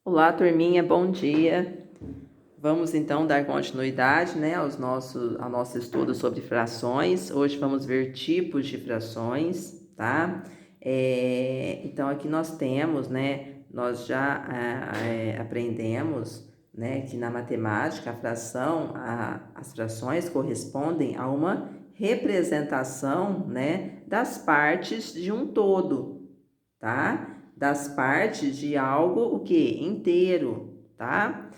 Olá, turminha, bom dia. Vamos então dar continuidade, né, ao nosso estudo sobre frações. Hoje vamos ver tipos de frações, tá? Então aqui nós temos, né, nós já aprendemos, né, que na matemática as frações correspondem a uma representação, né, das partes de um todo, tá? Das partes de algo, o que? Inteiro, tá?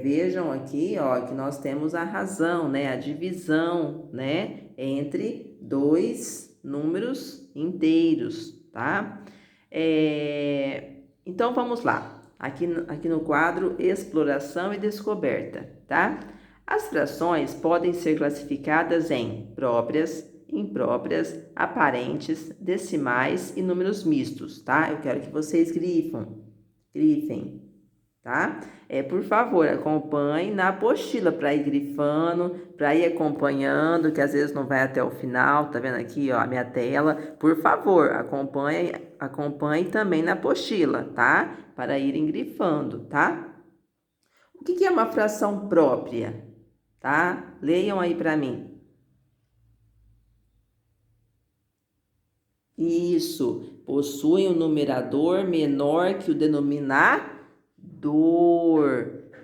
Vejam aqui, ó, que nós temos a razão, né? A divisão, né? Entre dois números inteiros, tá? Então, vamos lá. Aqui no quadro Exploração e Descoberta, tá? As frações podem ser classificadas em próprias, impróprias, aparentes, decimais e números mistos, tá? Eu quero que vocês grifem, tá? Por favor, acompanhe na apostila para ir grifando, para ir acompanhando, que às vezes não vai até o final, tá vendo aqui, ó, a minha tela? Por favor, acompanhe também na apostila, tá? Para irem grifando, tá? O que é uma fração própria, tá? Leiam aí para mim. Isso, possui um numerador menor que o denominador,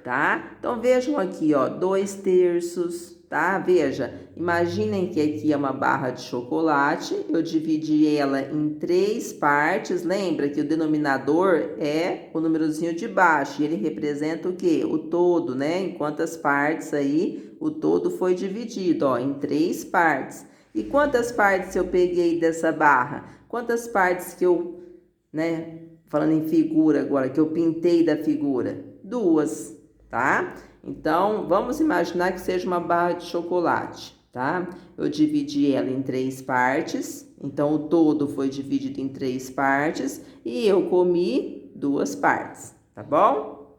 tá? Então, vejam aqui, ó, 2/3, tá? Veja, imaginem que aqui é uma barra de chocolate, eu dividi ela em 3 partes, lembra que o denominador é o númerozinho de baixo, e ele representa o quê? O todo, né? Em quantas partes aí o todo foi dividido, ó, em 3 partes. E quantas partes eu peguei dessa barra? Quantas partes que eu, né, falando em figura agora, que eu pintei da figura? 2, tá? Então, vamos imaginar que seja uma barra de chocolate, tá? Eu dividi ela em 3 partes, então o todo foi dividido em 3 partes e eu comi 2 partes, tá bom?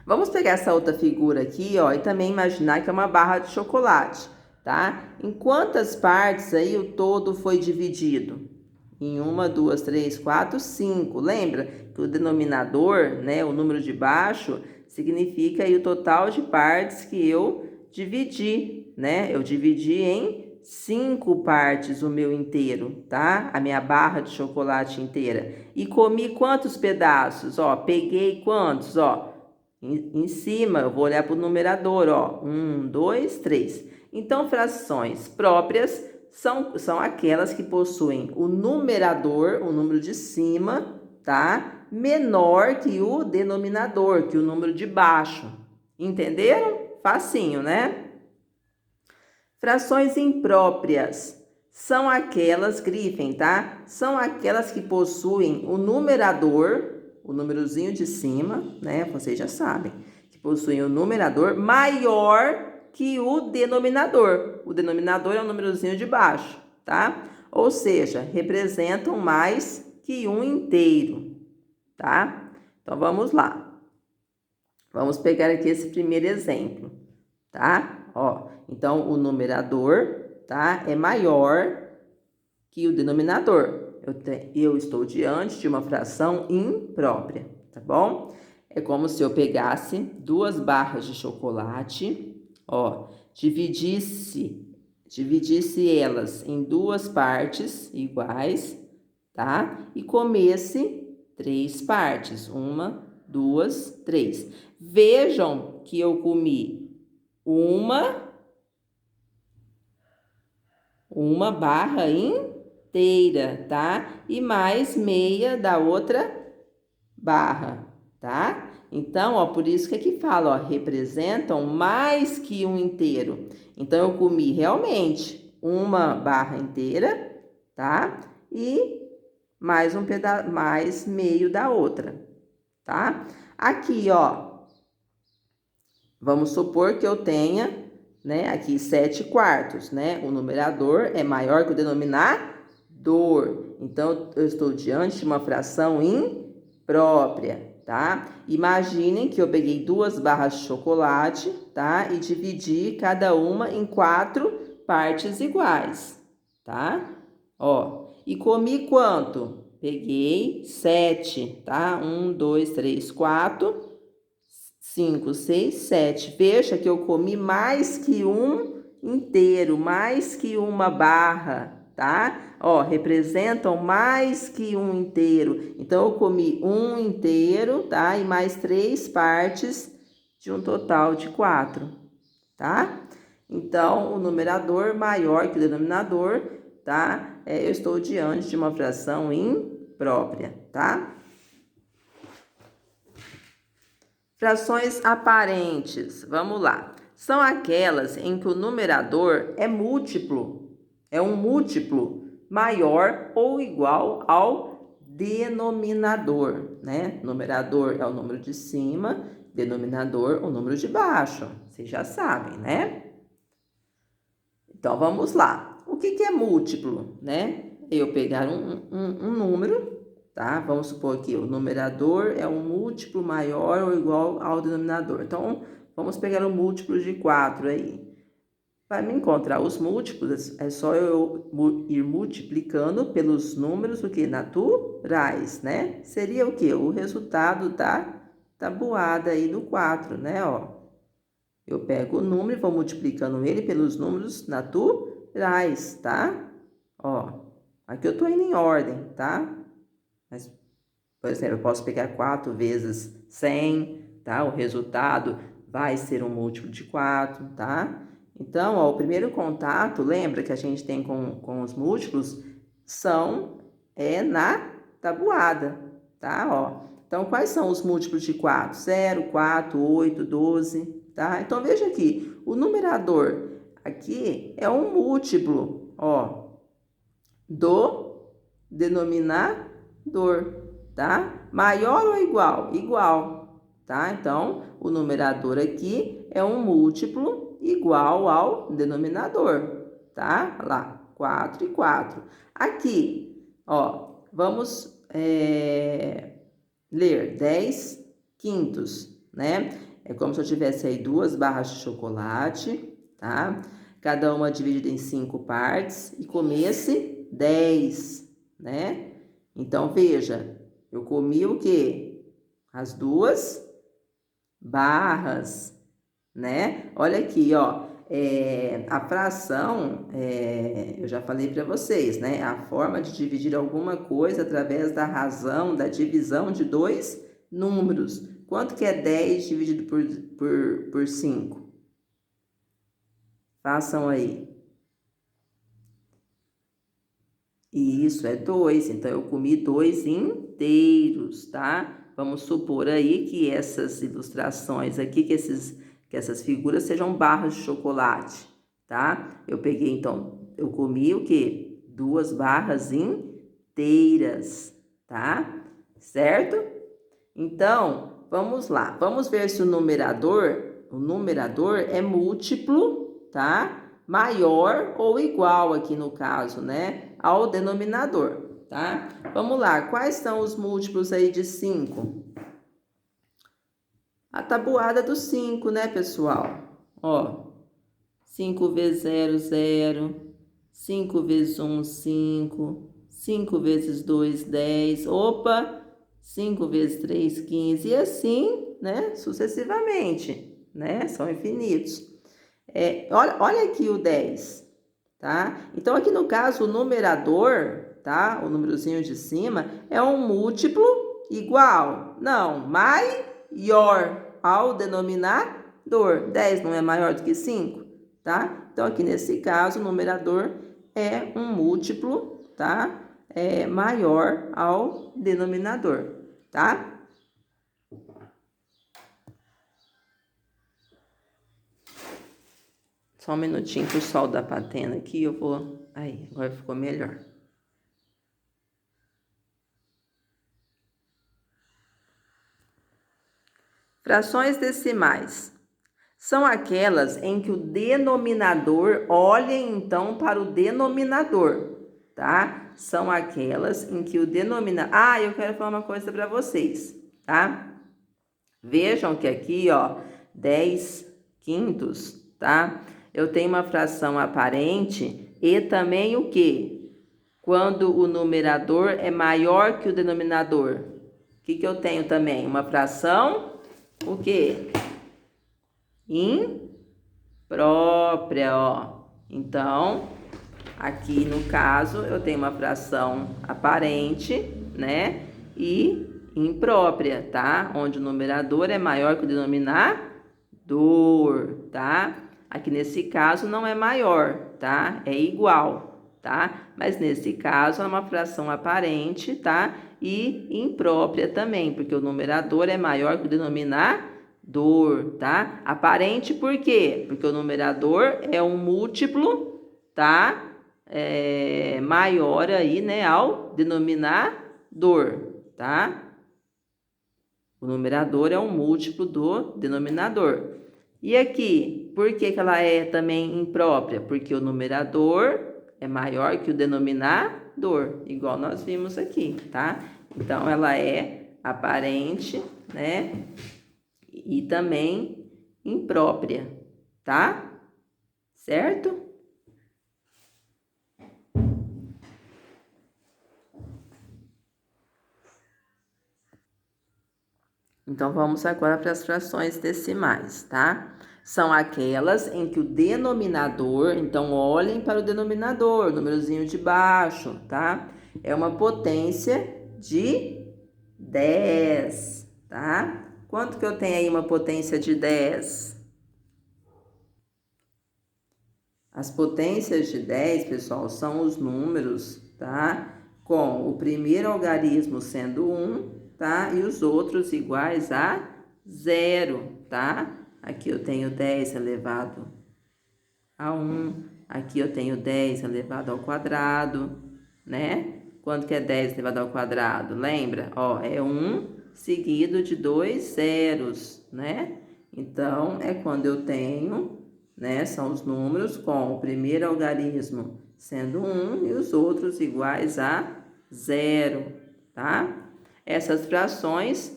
Vamos pegar essa outra figura aqui, ó, e também imaginar que é uma barra de chocolate, tá? Em quantas partes aí o todo foi dividido? Em 1, 2, 3, 4, 5. Lembra que o denominador, né, o número de baixo, significa aí o total de partes que eu dividi, né? Eu dividi em 5 partes o meu inteiro, tá? A minha barra de chocolate inteira. E comi quantos pedaços? Ó, peguei quantos? Ó, em cima, eu vou olhar para o numerador, ó. 1, 2, 3. Então, frações próprias são aquelas que possuem o numerador, o número de cima, tá? Menor que o denominador, que o número de baixo. Entenderam? Facinho, né? Frações impróprias são aquelas, grifem, tá? São aquelas que possuem o numerador, o númerozinho de cima, né? Vocês já sabem, que possuem o numerador maior que o denominador. O denominador é o númerozinho de baixo, tá? Ou seja, representam mais que um inteiro, tá? Então, vamos lá. Vamos pegar aqui esse primeiro exemplo, tá? Ó, então, o numerador, tá? É maior que o denominador. Eu estou diante de uma fração imprópria, tá bom? É como se eu pegasse 2 barras de chocolate, ó, dividisse elas em 2 partes iguais, tá? E comesse 3 partes, 1, 2, 3. Vejam que eu comi uma barra inteira, tá? E mais meia da outra barra, tá? Então, ó, por isso que aqui fala, ó, representam mais que um inteiro. Então, eu comi realmente uma barra inteira, tá? E mais mais meio da outra, tá? Aqui, ó, vamos supor que eu tenha, né, aqui 7/4, né? O numerador é maior que o denominador. Então, eu estou diante de uma fração imprópria, tá? Imaginem que eu peguei 2 barras de chocolate, tá? E dividi cada uma em 4 partes iguais, tá? Ó, e comi quanto? peguei 7, tá? 1, 2, 3, 4, 5, 6, 7. Veja que eu comi mais que um inteiro, mais que uma barra, tá? Ó, representam mais que um inteiro. Então, eu comi um inteiro, tá? E mais 3 partes de um total de 4, tá? Então, o numerador maior que o denominador, tá? Eu estou diante de uma fração imprópria, tá? Frações aparentes, vamos lá. São aquelas em que o numerador é múltiplo, é um múltiplo maior ou igual ao denominador, né? Numerador é o número de cima, denominador o número de baixo. Vocês já sabem, né? Então, vamos lá. O que é múltiplo, né? Eu pegar um número, tá? Vamos supor que o numerador é um múltiplo maior ou igual ao denominador. Então, vamos pegar um múltiplo de 4 aí. Para me encontrar os múltiplos, é só eu ir multiplicando pelos números o que? Naturais, né? Seria o que? O resultado da tabuada aí do 4, né? Ó. Eu pego o número e vou multiplicando ele pelos números naturais, tá? Ó, aqui eu tô indo em ordem, tá? Mas, por exemplo, eu posso pegar 4 vezes 100, tá? O resultado vai ser um múltiplo de 4, tá? Então, ó, o primeiro contato, lembra que a gente tem com os múltiplos, na tabuada, tá? Ó, então, quais são os múltiplos de 4? 0, 4, 8, 12, tá? Então, veja aqui, o numerador aqui é um múltiplo, ó, do denominador, tá? Maior ou igual? Igual, tá? Então, o numerador aqui é um múltiplo igual ao denominador, tá? Olha lá, 4 e 4. Aqui, ó, vamos ler 10 quintos, né? É como se eu tivesse aí 2 barras de chocolate, tá? Cada uma dividida em 5 partes e comesse 10, né? Então, veja, eu comi o quê? As 2 barras, né? Olha aqui, ó. A fração, eu já falei para vocês, né? A forma de dividir alguma coisa através da razão, da divisão de 2 números. Quanto que é 10 dividido por 5? Façam aí. Isso, é 2. Então, eu comi 2 inteiros, tá? Vamos supor aí que essas ilustrações aqui, que essas figuras sejam barras de chocolate, tá? Eu peguei, então, eu comi o quê? 2 barras inteiras, tá? Certo? Então, vamos lá. Vamos ver se o numerador é múltiplo, tá? Maior ou igual aqui no caso, né? Ao denominador, tá? Vamos lá. Quais são os múltiplos aí de 5? A tabuada do 5, né, pessoal? Ó, 5 vezes 0, 0. 5 vezes 1, 5. 5 vezes 2, 10. Opa! 5 vezes 3, 15. E assim, né, sucessivamente, né? São infinitos. Olha aqui o 10, tá? Então, aqui no caso, o numerador, tá? O númerozinho de cima é um múltiplo igual. Não, maior ao denominador. 10 não é maior do que 5, tá? Então, aqui nesse caso, o numerador é um múltiplo, tá? Maior ao denominador, tá? Só um minutinho que o sol dá batendo aqui, eu vou... Aí, agora ficou melhor. Frações decimais. São aquelas em que o denominador olha, então, para o denominador, tá? São aquelas em que o denominador... Ah, eu quero falar uma coisa para vocês, tá? Vejam que aqui, ó, 10 quintos, tá? Eu tenho uma fração aparente e também o quê? Quando o numerador é maior que o denominador. O que eu tenho também? Uma fração, o quê? Imprópria, ó. Então, aqui no caso, eu tenho uma fração aparente, né? E imprópria, tá? Onde o numerador é maior que o denominador, tá? Aqui nesse caso não é maior, tá? É igual, tá? Mas nesse caso é uma fração aparente, tá? E imprópria também, porque o numerador é maior que o denominador, tá? Aparente por quê? Porque o numerador é um múltiplo, tá? Maior aí, né, ao denominador, tá? O numerador é um múltiplo do denominador. E aqui, por que ela é também imprópria? Porque o numerador é maior que o denominador, igual nós vimos aqui, tá? Então, ela é aparente, né? E também imprópria, tá? Certo? Então, vamos agora para as frações decimais, tá? São aquelas em que o denominador, então olhem para o denominador, númerozinho de baixo, tá? É uma potência de 10, tá? Quanto que eu tenho aí uma potência de 10? As potências de 10, pessoal, são os números, tá? Com o primeiro algarismo sendo 1, tá? E os outros iguais a 0, tá? Aqui eu tenho 10 elevado a 1, aqui eu tenho 10 elevado ao quadrado, né? Quanto que é 10 elevado ao quadrado? Lembra? Ó, é 1 seguido de 2 zeros, né? Então, é quando eu tenho, né? São os números com o primeiro algarismo sendo 1 e os outros iguais a 0, tá? Essas frações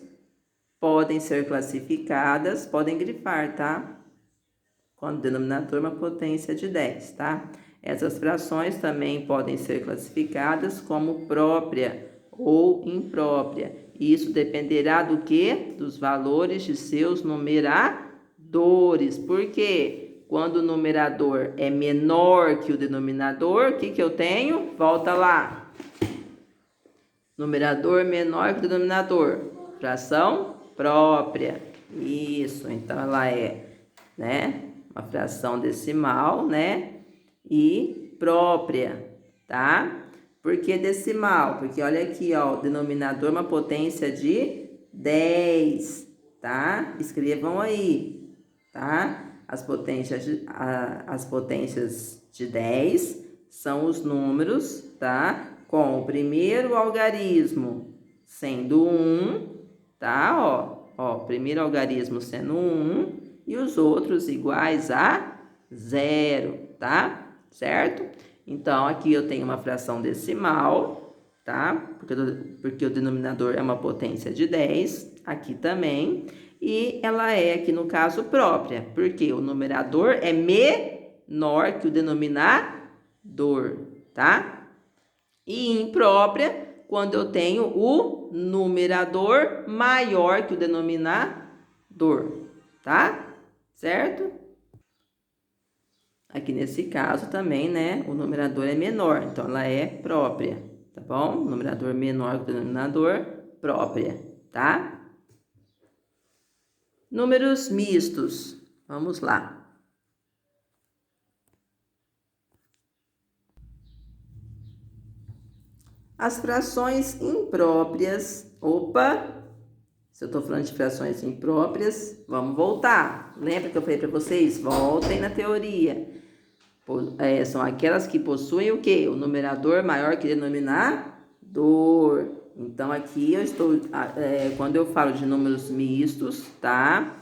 podem ser classificadas, podem grifar, tá? Quando o denominador é uma potência de 10, tá? Essas frações também podem ser classificadas como própria ou imprópria. Isso dependerá do quê? Dos valores de seus numeradores. Por quê? Quando o numerador é menor que o denominador, o que eu tenho? Volta lá. Numerador menor que o denominador. Fração própria. Isso, então ela é, né? Uma fração decimal, né? E própria, tá? Por que decimal? Porque olha aqui, ó, o denominador é uma potência de 10, tá? Escrevam aí, tá? As potências de 10 são os números, tá? Com o primeiro algarismo sendo 1, tá? Ó, primeiro algarismo sendo 1 e os outros iguais a 0, tá? Certo? Então, aqui eu tenho uma fração decimal, tá? Porque o denominador é uma potência de 10, aqui também. E ela é, aqui no caso, própria, porque o numerador é menor que o denominador, tá? E imprópria, quando eu tenho o numerador maior que o denominador, tá? Certo? Aqui nesse caso também, né, o numerador é menor, então ela é própria, tá bom? Numerador menor que o denominador, própria, tá? Números mistos, vamos lá. As frações impróprias, se eu estou falando de frações impróprias, vamos voltar. Lembra que eu falei para vocês? Voltem na teoria. São aquelas que possuem o quê? O numerador maior que o denominador. Então, aqui eu estou... quando eu falo de números mistos, tá?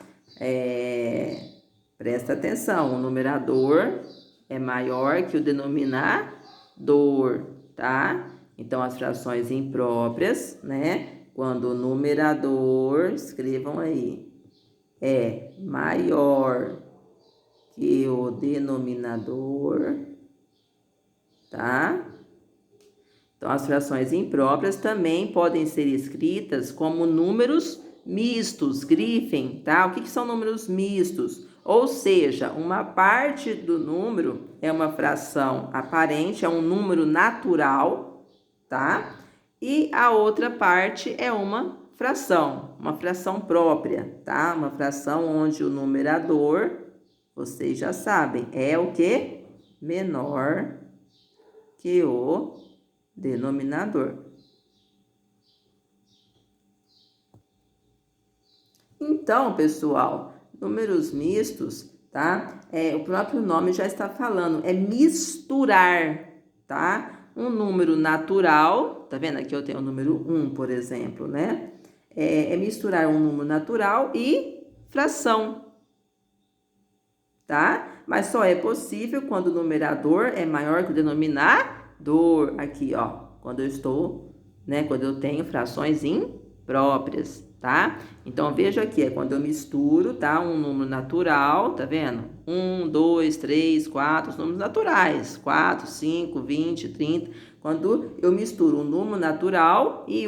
Presta atenção. O numerador é maior que o denominador, tá? Então, as frações impróprias, né? Quando o numerador, escrevam aí, é maior que o denominador, tá? Então, as frações impróprias também podem ser escritas como números mistos, grifem, tá? O que são números mistos? Ou seja, uma parte do número é uma fração aparente, é um número natural, tá? E a outra parte é uma fração própria, tá? Uma fração onde o numerador, vocês já sabem, é o que? Menor que o denominador. Então, pessoal, números mistos, tá? O próprio nome já está falando, é misturar, tá? Um número natural, tá vendo? Aqui eu tenho o número 1, por exemplo, né? É misturar um número natural e fração, tá? Mas só é possível quando o numerador é maior que o denominador. Aqui, ó, quando eu estou, né? Quando eu tenho frações impróprias, tá? Então, veja aqui, é quando eu misturo, tá? Um número natural, tá vendo? 1, 2, 3, 4, os números naturais. 4, 5, 20, 30. Quando eu misturo um número natural e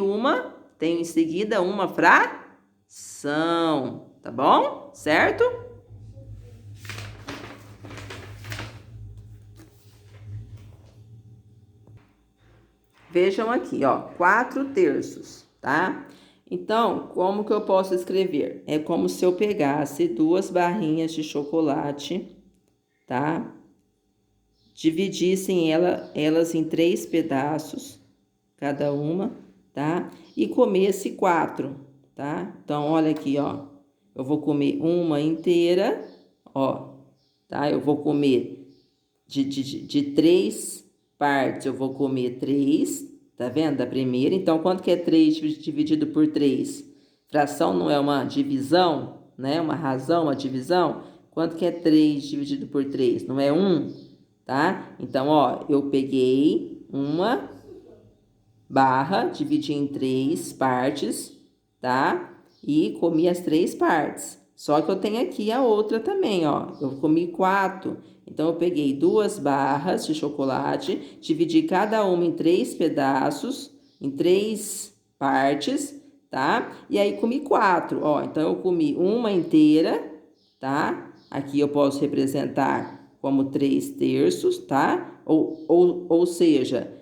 tenho em seguida uma fração, tá bom? Certo? Vejam aqui, ó, 4/3, tá? Então, como que eu posso escrever? É como se eu pegasse 2 barrinhas de chocolate, tá? Dividissem elas em 3 pedaços, cada uma, tá? E comesse 4, tá? Então, olha aqui, ó. Eu vou comer uma inteira, ó, tá? Eu vou comer de 3 partes, eu vou comer 3, tá vendo? Da primeira. Então, quanto que é 3 dividido por 3? Fração não é uma divisão, né? Uma razão, uma divisão. Quanto que é 3 dividido por 3? Não é 1, tá? Então, ó, eu peguei uma barra, dividi em 3 partes, tá? E comi as 3 partes. Só que eu tenho aqui a outra também, ó. Eu comi 4. Então, eu peguei 2 barras de chocolate, dividi cada uma em 3 pedaços, em 3 partes, tá? E aí, comi 4, ó. Então, eu comi uma inteira, tá? Aqui eu posso representar como 3/3, tá? Ou seja,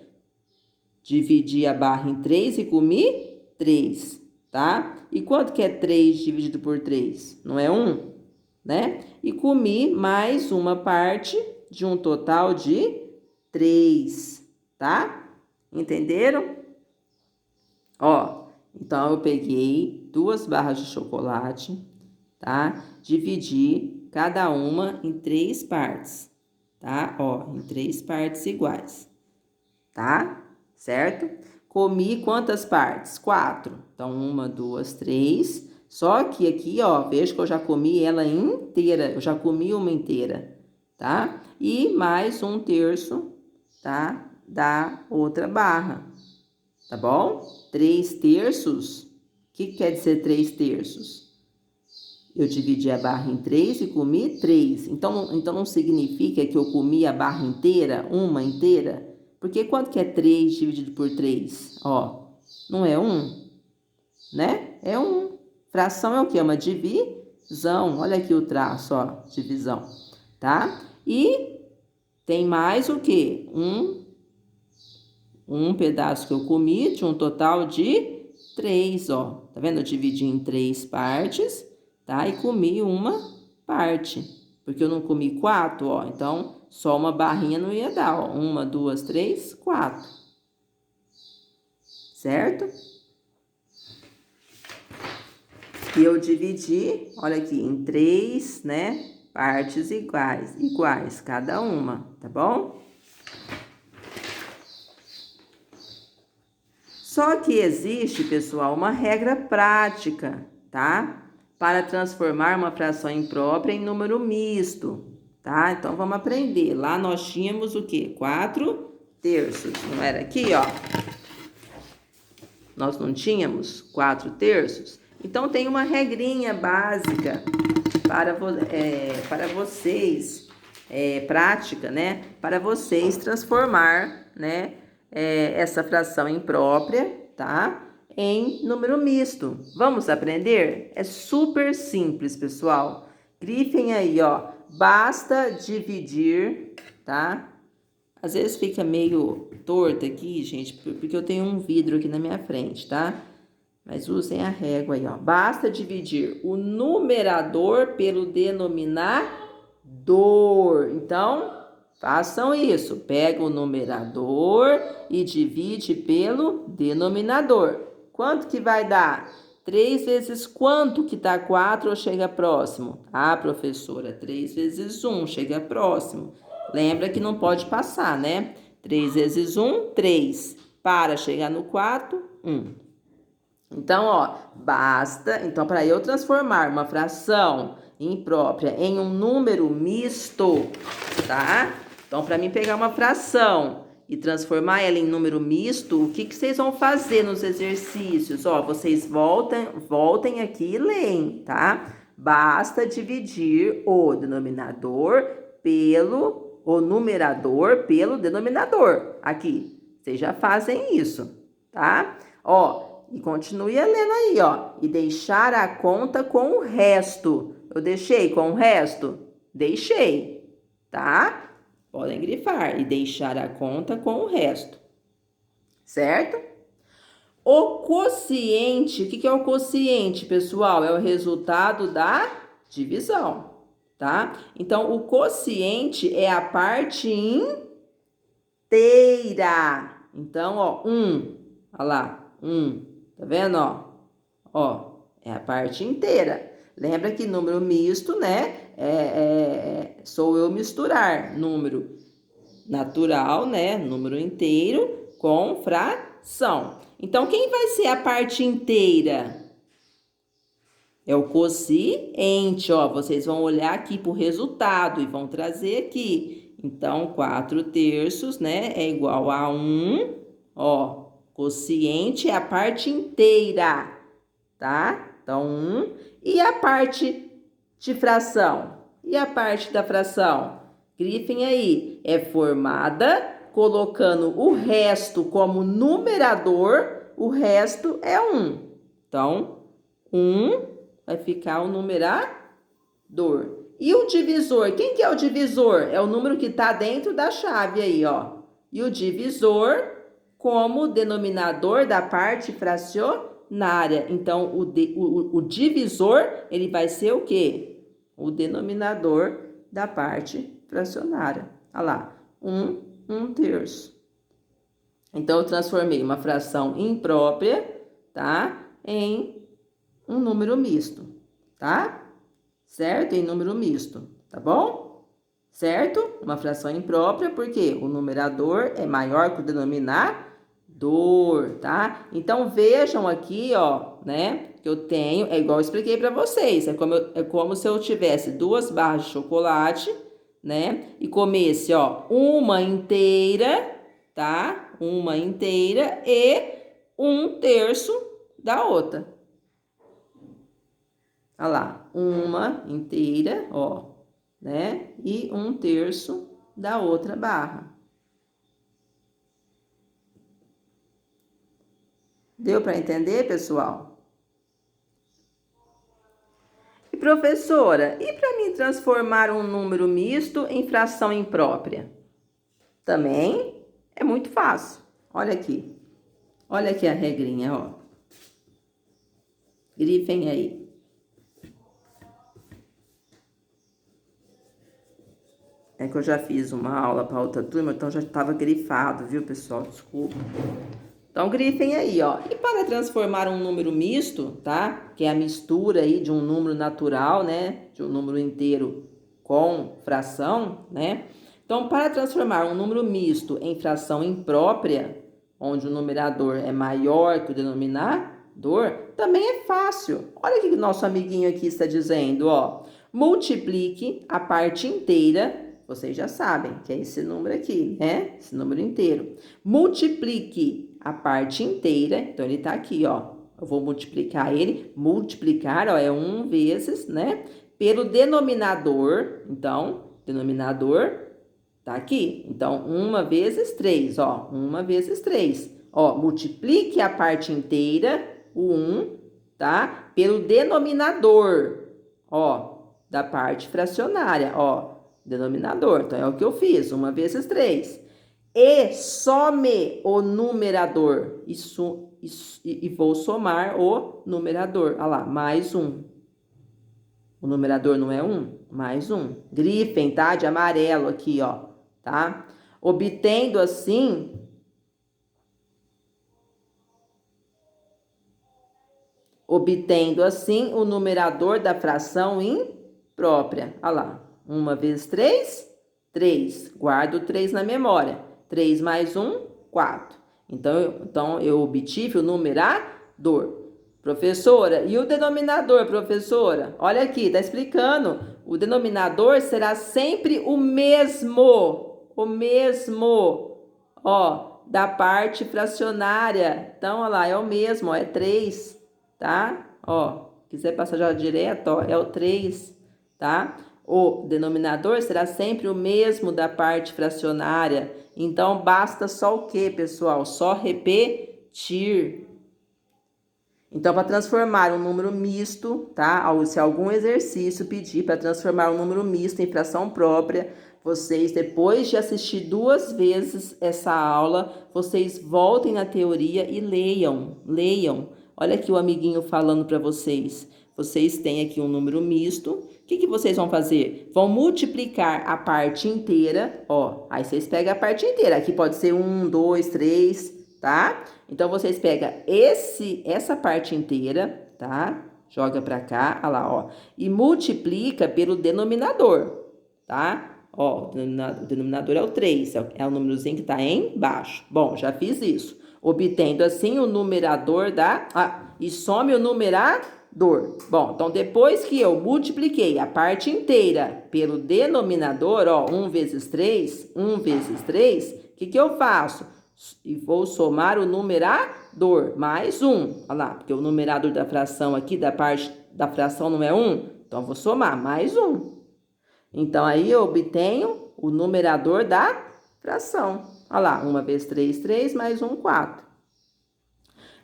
dividi a barra em 3 e comi 3, tá? E quanto que é 3 dividido por 3? Não é 1, né? E comi mais uma parte de um total de 3, tá? Entenderam? Ó, então eu peguei 2 barras de chocolate, tá? Dividi cada uma em 3 partes, tá? Ó, em 3 partes iguais, tá? Certo? Comi quantas partes? 4. Então, 1, 2, 3. Só que aqui, ó, veja que eu já comi ela inteira. Eu já comi uma inteira, tá? E mais 1/3, tá? Da outra barra, tá bom? 3/3. O que quer dizer 3/3? Eu dividi a barra em 3 e comi 3. Então não significa que eu comi a barra inteira, uma inteira? Porque quanto que é 3 dividido por 3? Ó, não é 1, né? É 1. Fração é o que? É uma divisão. Olha aqui o traço, ó, divisão, tá? E tem mais o que? Um pedaço que eu comi de um total de 3, ó. Tá vendo? Eu dividi em 3 partes, tá? E comi uma parte. Porque eu não comi 4, ó. Então, só uma barrinha não ia dar, ó. 1, 2, 3, 4. Certo? E eu dividi, olha aqui, em 3, né? Partes iguais cada uma, tá bom? Só que existe, pessoal, uma regra prática, tá? Para transformar uma fração imprópria em número misto, tá? Então, vamos aprender. Lá nós tínhamos o quê? 4/3, não era aqui, ó? Nós não tínhamos 4/3? Então, tem uma regrinha básica para vocês, prática, né? Para vocês transformar, né? essa fração imprópria, tá? Em número misto. Vamos aprender? É super simples, pessoal. Grifem aí, ó. Basta dividir, tá? Às vezes fica meio torto aqui, gente, porque eu tenho um vidro aqui na minha frente, tá? Mas usem a régua aí, ó. Basta dividir o numerador pelo denominador. Então, façam isso. Pega o numerador e divide pelo denominador. Quanto que vai dar? 3 vezes quanto que dá 4 ou chega próximo? Ah, professora, 3 vezes 1 chega próximo. Lembra que não pode passar, né? 3 vezes 1, 3. Para chegar no 4, 1. Então, ó, basta. Então, para eu transformar uma fração imprópria em um número misto, tá? Então, para mim pegar uma fração e transformar ela em número misto, o que que vocês vão fazer nos exercícios? Ó, vocês voltem aqui e leem, tá? Basta dividir o denominador o numerador pelo denominador. Aqui, vocês já fazem isso, tá? Ó, e continue lendo aí, ó. E deixar a conta com o resto. Eu deixei com o resto? Deixei, tá? Podem grifar. E deixar a conta com o resto. Certo? O quociente, o que é o quociente, pessoal? É o resultado da divisão, tá? Então, o quociente é a parte inteira. Então, ó, 1, olha lá, 1. Tá vendo, ó? Ó, é a parte inteira. Lembra que número misto, né? Sou eu misturar número natural, né? Número inteiro com fração. Então, quem vai ser a parte inteira? É o quociente, ó. Vocês vão olhar aqui pro resultado e vão trazer aqui. Então, 4/3, né? É igual a 1, ó. Quociente é a parte inteira, tá? Então, 1. E a parte de fração? E a parte da fração? Grifem aí. É formada colocando o resto como numerador. O resto é 1. Então, 1 vai ficar o numerador. E o divisor? Quem que é o divisor? É o número que está dentro da chave aí, ó. E o divisor como denominador da parte fracionária. Então, o divisor, ele vai ser o quê? O denominador da parte fracionária. Olha lá, 1/3. Então, eu transformei uma fração imprópria, tá? Em um número misto, tá? Certo? Em número misto, tá bom? Certo? Uma fração imprópria, porque o numerador é maior que o denominador, tá? Então, vejam aqui, ó, né? Que eu tenho, é igual eu expliquei para vocês, é como se eu tivesse 2 barras de chocolate, né? E comesse, ó, uma inteira, tá? Uma inteira e 1/3 da outra. Olha lá, uma inteira, ó, né? E 1/3 da outra barra. Deu para entender, pessoal? E professora, e para mim transformar um número misto em fração imprópria? Também é muito fácil. Olha aqui. Olha aqui a regrinha, ó. Grifem aí. É que eu já fiz uma aula para outra turma, então já estava grifado, viu, pessoal? Desculpa. Então, grifem aí, ó. E para transformar um número misto, tá? Que é a mistura aí de um número natural, né? De um número inteiro com fração, né? Então, para transformar um número misto em fração imprópria, onde o numerador é maior que o denominador, também é fácil. Olha o que o nosso amiguinho aqui está dizendo, ó. Multiplique a parte inteira. Vocês já sabem que é esse número aqui, né? Esse número inteiro. Multiplique a parte inteira. Então, ele tá aqui, ó. Eu vou multiplicar ele. Multiplicar, ó, é 1 vezes, né? Pelo denominador. Então, denominador, Tá aqui. Então, 1 vezes 3, ó. 1 vezes 3. Ó, multiplique a parte inteira, o 1, tá? Pelo denominador, ó, da parte fracionária, ó. Denominador. Então, é o que eu fiz. 1 vezes 3. E some o numerador. E vou somar o numerador. Olha lá, mais 1. O numerador não é 1? Mais 1. Grifem, tá? De amarelo aqui, ó. Tá? Obtendo assim o numerador da fração imprópria. Olha lá. 1 vezes 3, 3. Guardo o 3 na memória. 3 mais 1, 4. Então, eu obtive o numerador. Professora, e o denominador, professora? Olha aqui, tá explicando. O denominador será sempre o mesmo, ó, da parte fracionária. Então, olha lá, é o mesmo, ó, é 3, tá? Ó, quiser passar já direto, ó, é o 3, tá? O denominador será sempre o mesmo da parte fracionária. Então, basta só o quê, pessoal? Só repetir. Então, para transformar um número misto, tá? Se algum exercício pedir para transformar um número misto em fração própria, vocês, depois de assistir 2 vezes essa aula, vocês voltem na teoria e leiam. Olha aqui o amiguinho falando para vocês. Vocês têm aqui um número misto. O que vocês vão fazer? Vão multiplicar a parte inteira, ó. Aí vocês pegam a parte inteira. Aqui pode ser 1, 2, 3, tá? Então, vocês pegam essa parte inteira, tá? Joga pra cá, olha lá, ó. E multiplica pelo denominador, tá? Ó, o denominador é o 3, é o númerozinho que tá embaixo. Bom, já fiz isso. Obtendo assim o numerador e some o numerador. Bom, então depois que eu multipliquei a parte inteira pelo denominador, ó, 1 vezes 3, o que eu faço? E vou somar o numerador, mais 1. Olha lá, porque o numerador da fração aqui, da parte da fração não é 1, então vou somar mais 1. Então, aí eu obtenho o numerador da fração. Olha lá, 1 vezes 3, 3, mais 1, 4.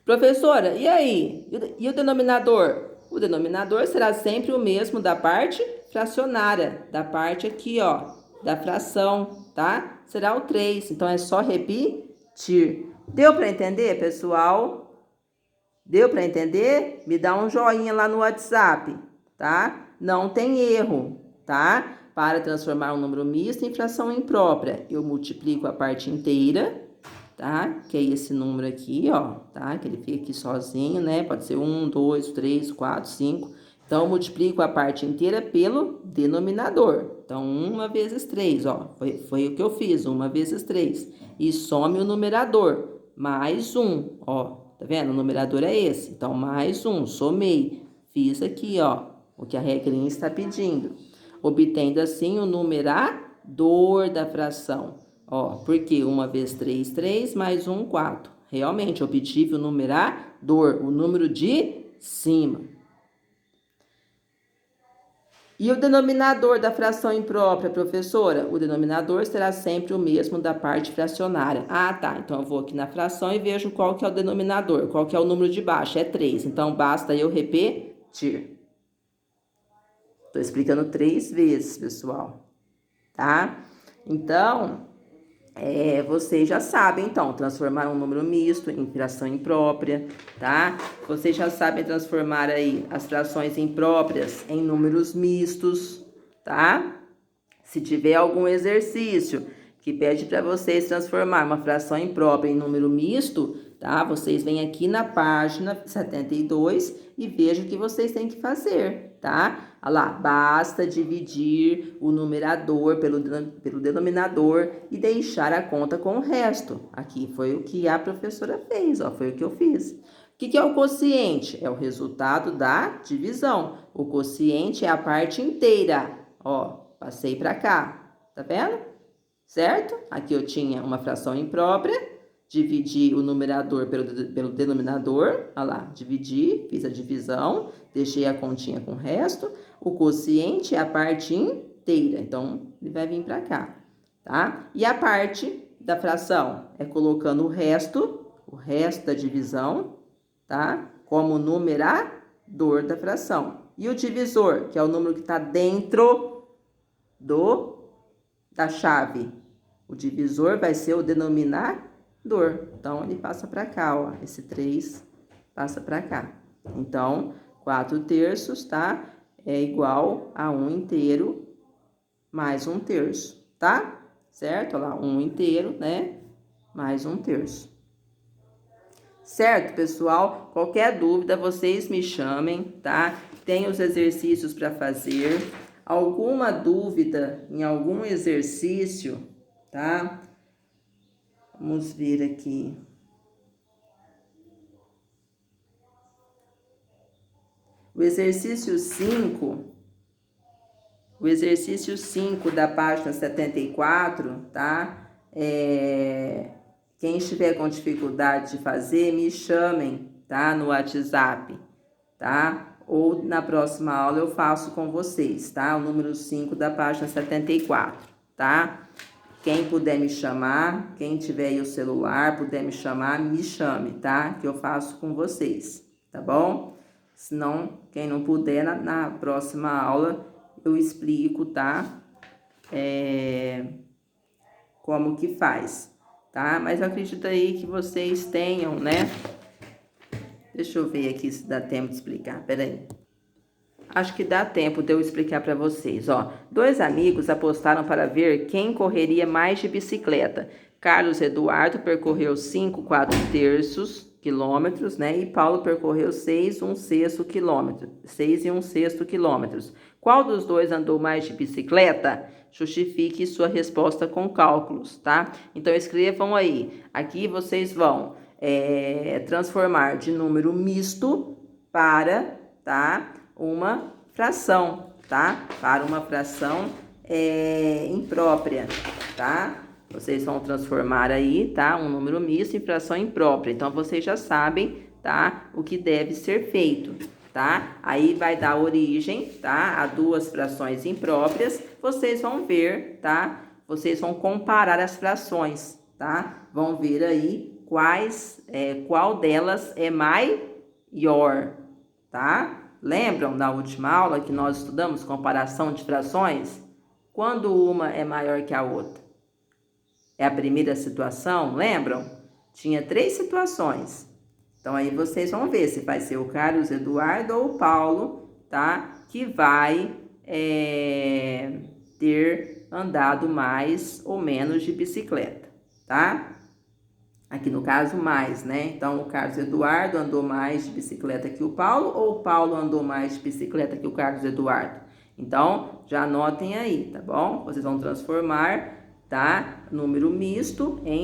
Professora, e aí? E o denominador? O denominador será sempre o mesmo da parte fracionária, da parte aqui, ó, da fração, tá? Será o 3, então é só repetir. Deu para entender, pessoal? Deu para entender? Me dá um joinha lá no WhatsApp, tá? Não tem erro, tá? Para transformar um número misto em fração imprópria, eu multiplico a parte inteira, tá? Que é esse número aqui, ó, tá? Que ele fica aqui sozinho, né? Pode ser 1, 2, 3, 4, 5. Então, eu multiplico a parte inteira pelo denominador. Então, 1 vezes 3, ó. Foi o que eu fiz, 1 vezes 3. E some o numerador, mais 1, ó. Tá vendo? O numerador é esse. Então, mais 1, somei. Fiz aqui, ó, o que a regrinha está pedindo. Obtendo assim o numerador da fração. Ó, porque 1 vezes 3, 3, mais 1, 4. Realmente, obtive o numerador, o número de cima. E o denominador da fração imprópria, professora? O denominador será sempre o mesmo da parte fracionária. Ah, tá. Então, eu vou aqui na fração e vejo qual que é o denominador, qual que é o número de baixo. É 3. Então, basta eu repetir. Estou explicando 3 vezes, pessoal, tá? Então, vocês já sabem, então, transformar um número misto em fração imprópria, tá? Vocês já sabem transformar aí as frações impróprias em números mistos, tá? Se tiver algum exercício que pede para vocês transformar uma fração imprópria em número misto, tá? Vocês vêm aqui na página 72 e vejam o que vocês têm que fazer, tá? Olha lá, basta dividir o numerador pelo denominador e deixar a conta com o resto. Aqui foi o que a professora fez, ó, foi o que eu fiz. O que é o quociente? É o resultado da divisão. O quociente é a parte inteira, ó, passei para cá, tá vendo? Certo? Aqui eu tinha uma fração imprópria, dividi o numerador pelo denominador, olha lá, dividi, fiz a divisão, deixei a continha com o resto. O quociente é a parte inteira, então ele vai vir para cá. tá? E a parte da fração é colocando o resto da divisão, tá? Como numerador da fração. E o divisor, que é o número que está dentro da chave. O divisor vai ser o denominador. Então, ele passa para cá, ó. Esse 3 passa para cá. Então, 4/3, tá? É igual a 1 inteiro mais 1/3, tá? Certo? Olha lá, 1 inteiro, né? Mais 1/3. Certo, pessoal? Qualquer dúvida, vocês me chamem, tá? Tem os exercícios para fazer. Alguma dúvida em algum exercício, tá? Vamos ver aqui. O exercício 5 da página 74, tá? Quem estiver com dificuldade de fazer, me chamem, tá? No WhatsApp, tá? Ou na próxima aula eu faço com vocês, tá? O número 5 da página 74, tá? Quem puder me chamar, quem tiver aí o celular, puder me chamar, me chame, tá? Que eu faço com vocês, tá bom? Senão, quem não puder, na próxima aula eu explico, tá? Como que faz, tá? Mas eu acredito aí que vocês tenham, né? Deixa eu ver aqui se dá tempo de explicar, peraí. Acho que dá tempo de eu explicar para vocês, ó. 2 amigos apostaram para ver quem correria mais de bicicleta. Carlos Eduardo percorreu 5/4 quilômetros, né? E Paulo percorreu 6 1/6 quilômetro. 6 1/6 quilômetros. Qual dos dois andou mais de bicicleta? Justifique sua resposta com cálculos, tá? Então, escrevam aí. Aqui vocês vão transformar de número misto para, tá? Uma fração, tá? Para uma fração imprópria, tá? Vocês vão transformar aí, tá? Um número misto em fração imprópria. Então, vocês já sabem, tá? O que deve ser feito, tá? Aí vai dar origem, tá? A 2 frações impróprias. Vocês vão ver, tá? Vocês vão comparar as frações, tá? Vão ver aí qual delas é maior, tá? Lembram da última aula que nós estudamos comparação de frações? Quando uma é maior que a outra? É a primeira situação, lembram? Tinha 3 situações. Então, aí vocês vão ver se vai ser o Carlos Eduardo ou o Paulo, tá? Que vai ter andado mais ou menos de bicicleta, tá? Aqui no caso, mais, né? Então, o Carlos Eduardo andou mais de bicicleta que o Paulo ou o Paulo andou mais de bicicleta que o Carlos Eduardo? Então, já anotem aí, tá bom? Vocês vão transformar, tá? Número misto em